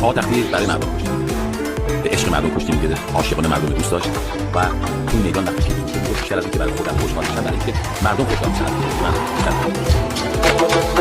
آقا تختی برای مردم کشتیم، به عشق مردم کشتیم که عاشقانه مردم دوست داشت و تو میدان وقتی که میگه بیشتر از اینکه برای خودم خوشحال شدم، برای اینکه مردم خوشحال شدن من